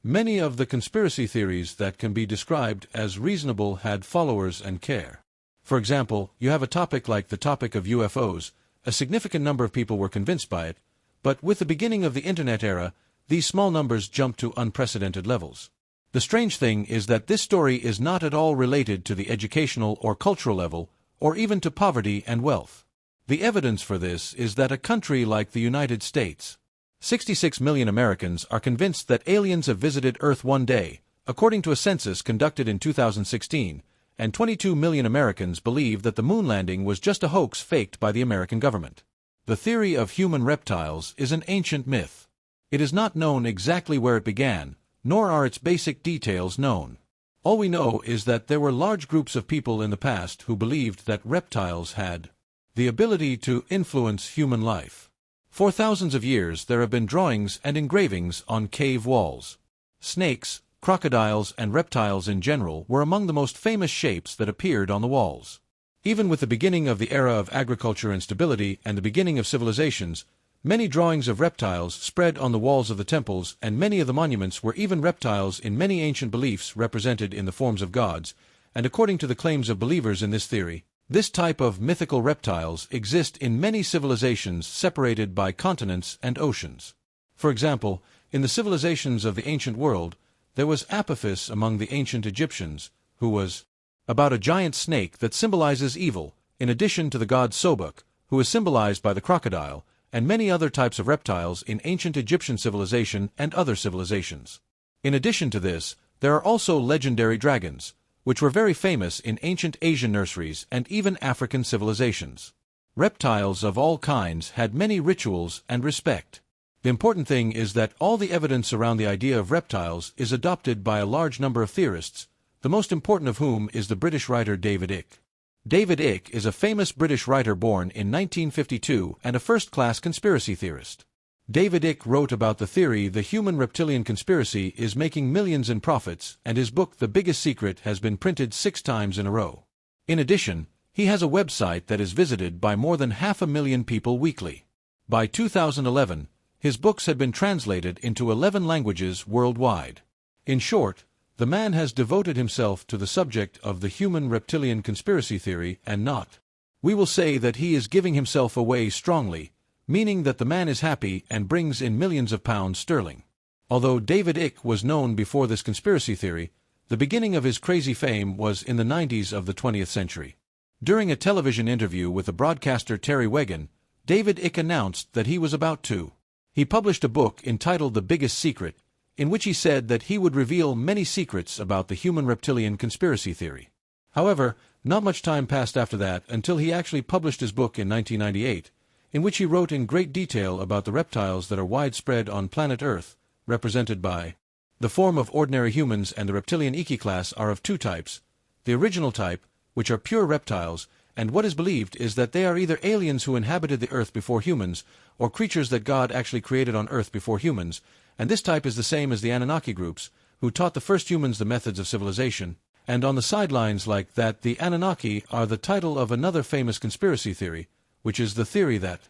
Many of the conspiracy theories that can be described as reasonable had followers and care. For example, you have a topic like the topic of UFOs. A significant number of people were convinced by it, but with the beginning of the Internet era, these small numbers jumped to unprecedented levels. The strange thing is that this story is not at all related to the educational or cultural level, or even to poverty and wealth. The evidence for this is that a country like the United States, 66 million Americans are convinced that aliens have visited Earth one day, according to a census conducted in 2016, and 22 million Americans believe that the moon landing was just a hoax faked by the American government. The theory of human reptiles is an ancient myth. It is not known exactly where it began, nor are its basic details known. All we know is that there were large groups of people in the past who believed that reptiles had the ability to influence human life. For thousands of years there have been drawings and engravings on cave walls. Snakes, crocodiles, and reptiles in general were among the most famous shapes that appeared on the walls. Even with the beginning of the era of agriculture and stability and the beginning of civilizations, many drawings of reptiles spread on the walls of the temples, and many of the monuments were even reptiles in many ancient beliefs represented in the forms of gods, and according to the claims of believers in this theory, this type of mythical reptiles exist in many civilizations separated by continents and oceans. For example, in the civilizations of the ancient world, there was Apophis among the ancient Egyptians, who was about a giant snake that symbolizes evil, in addition to the god Sobek, who is symbolized by the crocodile, and many other types of reptiles in ancient Egyptian civilization and other civilizations. In addition to this, there are also legendary dragons, which were very famous in ancient Asian nurseries and even African civilizations. Reptiles of all kinds had many rituals and respect. The important thing is that all the evidence around the idea of reptiles is adopted by a large number of theorists, the most important of whom is the British writer David Icke. David Icke is a famous British writer born in 1952 and a first-class conspiracy theorist. David Icke wrote about the theory the human reptilian conspiracy is making millions in profits, and his book The Biggest Secret has been printed 6 times in a row. In addition, he has a website that is visited by more than 500,000 people weekly. By 2011, his books had been translated into 11 languages worldwide. In short, the man has devoted himself to the subject of the human reptilian conspiracy theory and not. We will say that he is giving himself away strongly, meaning that the man is happy and brings in millions of pounds sterling. Although David Icke was known before this conspiracy theory, the beginning of his crazy fame was in the 90s of the 20th century. During a television interview with the broadcaster Terry Wogan, David Icke announced that he was about to. He published a book entitled The Biggest Secret, in which he said that he would reveal many secrets about the human reptilian conspiracy theory. However, not much time passed after that until he actually published his book in 1998, in which he wrote in great detail about the reptiles that are widespread on planet Earth, represented by the form of ordinary humans, and the reptilian Icke class are of 2 types, the original type, which are pure reptiles, and what is believed is that they are either aliens who inhabited the Earth before humans, or creatures that God actually created on Earth before humans, and this type is the same as the Anunnaki groups, who taught the first humans the methods of civilization, and on the sidelines like that the Anunnaki are the title of another famous conspiracy theory, which is the theory that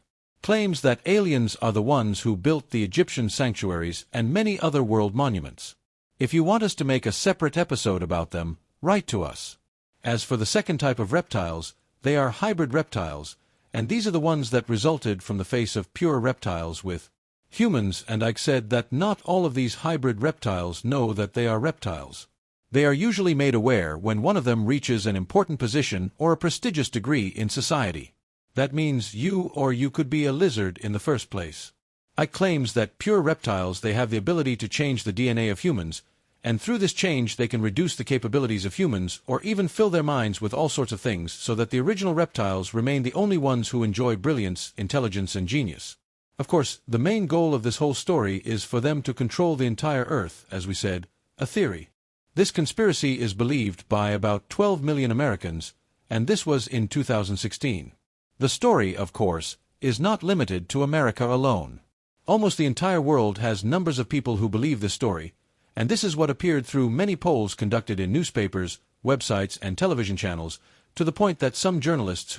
claims that aliens are the ones who built the Egyptian sanctuaries and many other world monuments. If you want us to make a separate episode about them, write to us. As for the second type of reptiles, they are hybrid reptiles, and these are the ones that resulted from the face of pure reptiles with humans, and Icke said that not all of these hybrid reptiles know that they are reptiles. They are usually made aware when one of them reaches an important position or a prestigious degree in society. That means you could be a lizard in the first place. Icke claims that pure reptiles they have the ability to change the DNA of humans, and through this change they can reduce the capabilities of humans or even fill their minds with all sorts of things so that the original reptiles remain the only ones who enjoy brilliance, intelligence, and genius. Of course, the main goal of this whole story is for them to control the entire Earth, as we said, a theory. This conspiracy is believed by about 12 million Americans, and this was in 2016. The story, of course, is not limited to America alone. Almost the entire world has numbers of people who believe this story, and this is what appeared through many polls conducted in newspapers, websites, and television channels, to the point that some journalists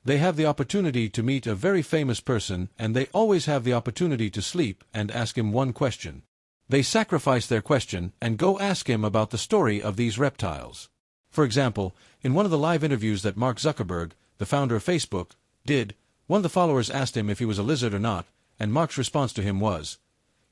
they have the opportunity to meet a very famous person, and they always have the opportunity to sleep and ask him one question. They sacrifice their question and go ask him about the story of these reptiles. For example, in one of the live interviews that Mark Zuckerberg, the founder of Facebook, did, one of the followers asked him if he was a lizard or not, and Mark's response to him was,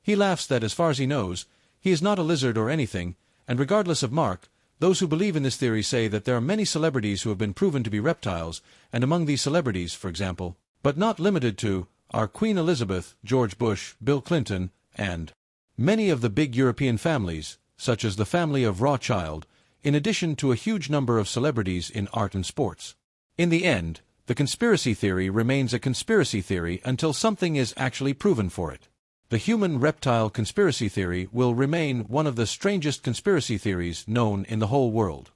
he laughs that as far as he knows, he is not a lizard or anything, and regardless of Mark, those who believe in this theory say that there are many celebrities who have been proven to be reptiles, and among these celebrities, for example, but not limited to, are Queen Elizabeth, George Bush, Bill Clinton, and many of the big European families, such as the family of Rothschild, in addition to a huge number of celebrities in art and sports. In the end, the conspiracy theory remains a conspiracy theory until something is actually proven for it. The human-reptile conspiracy theory will remain one of the strangest conspiracy theories known in the whole world.